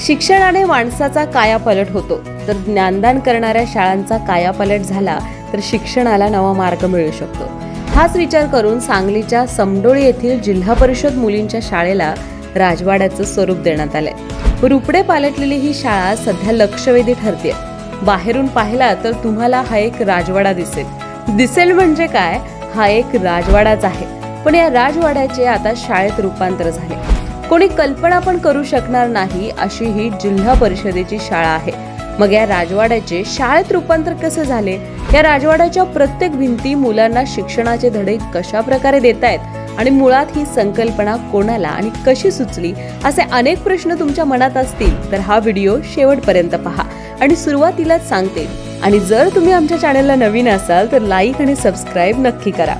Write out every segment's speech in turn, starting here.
शिक्षणाने माणसाचा कायापालट होतो, तर ज्ञानदान करणाऱ्या शाळांचा कायापालट झाला तर शिक्षणाला नवा मार्ग मिळू शकतो। हाच विचार करून सांगलीच्या समडोळी येथील जिल्हा परिषद मुलींच्या शाळेला राजवाड्याचं स्वरूप देण्यात आलंय। रुपडे पालटलेली ही शाळा सध्या लक्षवेधी ठरते। बाहेरून पाहिला तर तुम्हाला हा एक राजवाडा दिसेल म्हणजे काय, हा एक राजवाडाच आहे। पण या राजवाड्याचे आता शाळेत रूपांतर झाले। कोणी कल्पना पण करू शकणार नाही अशी ही जिल्हा परिषदेची शाळा आहे। मग या राजवाड्याचे शाळेत रूपांतर कसे झाले, या राजवाड्याच्या प्रत्येक भिंती मुलांना शिक्षणाचे धडे कशा प्रकारे देतायत आणि मुळात ही संकल्पना कोणाला आणि कशी सुचली, असे अनेक प्रश्न तुमच्या मनात असतील तर हा व्हिडिओ शेवटपर्यंत पहा। आणि सुरुवातीलाच सांगते, आणि जर तुम्ही आमच्या चॅनलला नवीन असाल तर लाईक आणि सबस्क्राईब नक्की करा।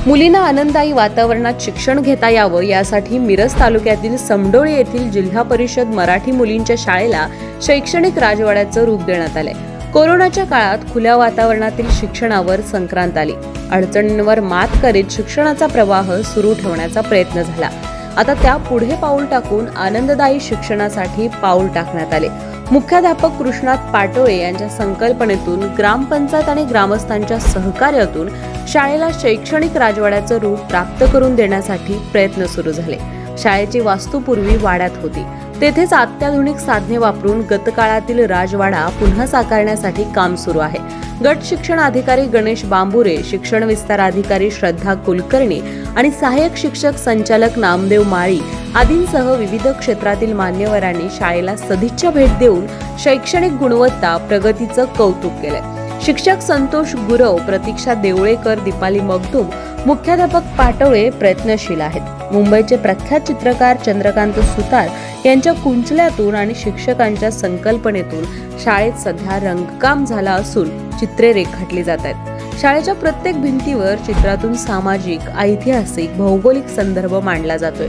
मुलींना आनंददायी वातावरणात शिक्षण घेता यावं यासाठी मिरज तालुक्यातील समडोळी येथील जिल्हा परिषद मराठी मुलींच्या शाळेला शैक्षणिक राजवाड्याचं रूप देण्यात आलंय। कोरोनाच्या काळात खुल्या वातावरणातील शिक्षणावर संक्रांत आली। अडचणींवर मात करीत शिक्षणाचा प्रवाह सुरू ठेवण्याचा प्रयत्न झाला। आता त्या पुढे पाऊल टाकून आनंददायी शिक्षणासाठी पाऊल टाकण्यात आले। मुख्याध्यापक कृष्णात पाटोळे यांच्या संकल्पनेतून ग्रामपंचायत आणि ग्रामस्थांच्या सहकार्यातून शाळेला शैक्षणिक राजवाड्याचं रूप प्राप्त करून देण्यासाठी प्रयत्न सुरू झाले। शाळेची वास्तू पूर्वी वाड्यात होती, तेथेच अत्याधुनिक साधने वापरून गतकाळातील राजवाडा पुन्हा साकारण्यासाठी काम सुरू आहे। गट शिक्षण अधिकारी गणेश बांबुरे, शिक्षण विस्तार अधिकारी श्रद्धा कुलकर्णी आणि सहाय्यक शिक्षक संचालक नामदेव माळी आदींसह विविध क्षेत्रातील मान्यवरांनी शाळेला सदिच्छा भेट देऊन शैक्षणिक गुणवत्ता प्रगतीचं कौतुक केलंय। शिक्षक संतोष गुरव, प्रतीक्षा देवळेकर, दीपाली मगदूम, मुख्याध्यापक पाटोळे प्रयत्नशील आहेत। मुंबईचे प्रख्यात चित्रकार चंद्रकांत सुतार यांच्या कुंचल्यातून आणि शिक्षकांच्या संकल्पनेतून शाळेत सध्या रंगकाम झाला असून चित्रे रेखाटली जात आहेत। शाळेच्या प्रत्येक भिंतीवर चित्रातून सामाजिक, ऐतिहासिक, भौगोलिक संदर्भ मांडला जातोय।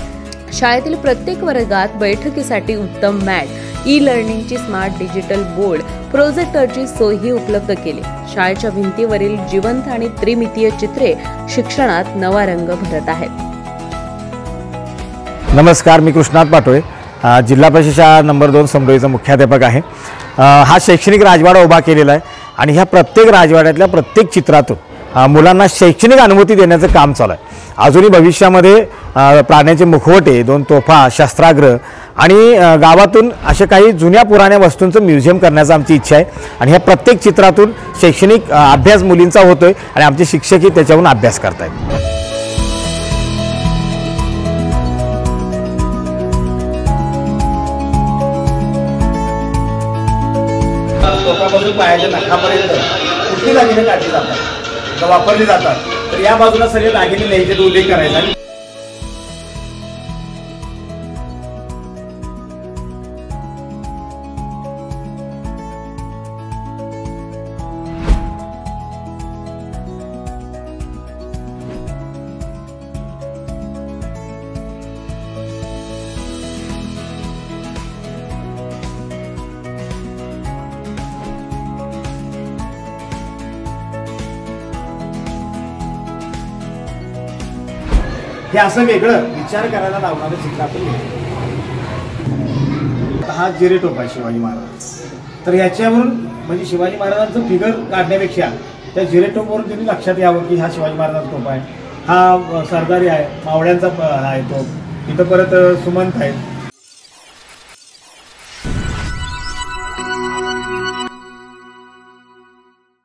शाळेतील प्रत्येक वर्गात बैठकीसाठी उत्तम मॅट, ई-लर्निंगची स्मार्ट डिजिटल बोर्ड, प्रोजेक्टरची सोयही उपलब्ध केली। शाळेच्या भिंतीवरील जिवंत आणि त्रिमितीय चित्रे शिक्षणात नवा रंग भरत आहेत। नमस्कार, मी कृष्णात पाटोळे, जिल्हा परिषद शाळा नंबर 2 समडोळीचा मुख्याध्यापक आहे। हा शैक्षणिक राजवाडा उभा केलेला आहे आणि ह्या प्रत्येक राजवाड्यातल्या प्रत्येक चित्रातून मुलांना शैक्षणिक अनुभूती देण्याचं काम चालू आहे। अजूनही भविष्यामध्ये प्राण्याचे मुखवटे, 2 तोफा, शस्त्राग्र आणि गावातून अशा काही जुन्या पुराण्या वस्तूंचं म्युझियम करण्याची आमची इच्छा आहे। आणि ह्या प्रत्येक चित्रातून शैक्षणिक अभ्यास मुलींचा होतोय आणि आमचे शिक्षकही त्याच्यावरून अभ्यास करतायत। टोकापासून पायाच्या नखापर्यंत कुठली दागिने काढली जातात, वापरली जातात, तर या बाजूला सगळे दागिने लिहायचे उल्लेख करायचा। हे असं वेगळं विचार करायला लावणारं चित्र आपण हा जिरेटोप आहे शिवाजी महाराज। तर याच्यावरून म्हणजे शिवाजी महाराजांचं फिगर काढण्यापेक्षा त्या जिरेटोपवरून तुम्ही लक्षात यावं की हा शिवाजी महाराजांचा टोप आहे, हा सरदारी आहे, मावळ्यांचा आहे तो। इथं परत सुमंत आहेत,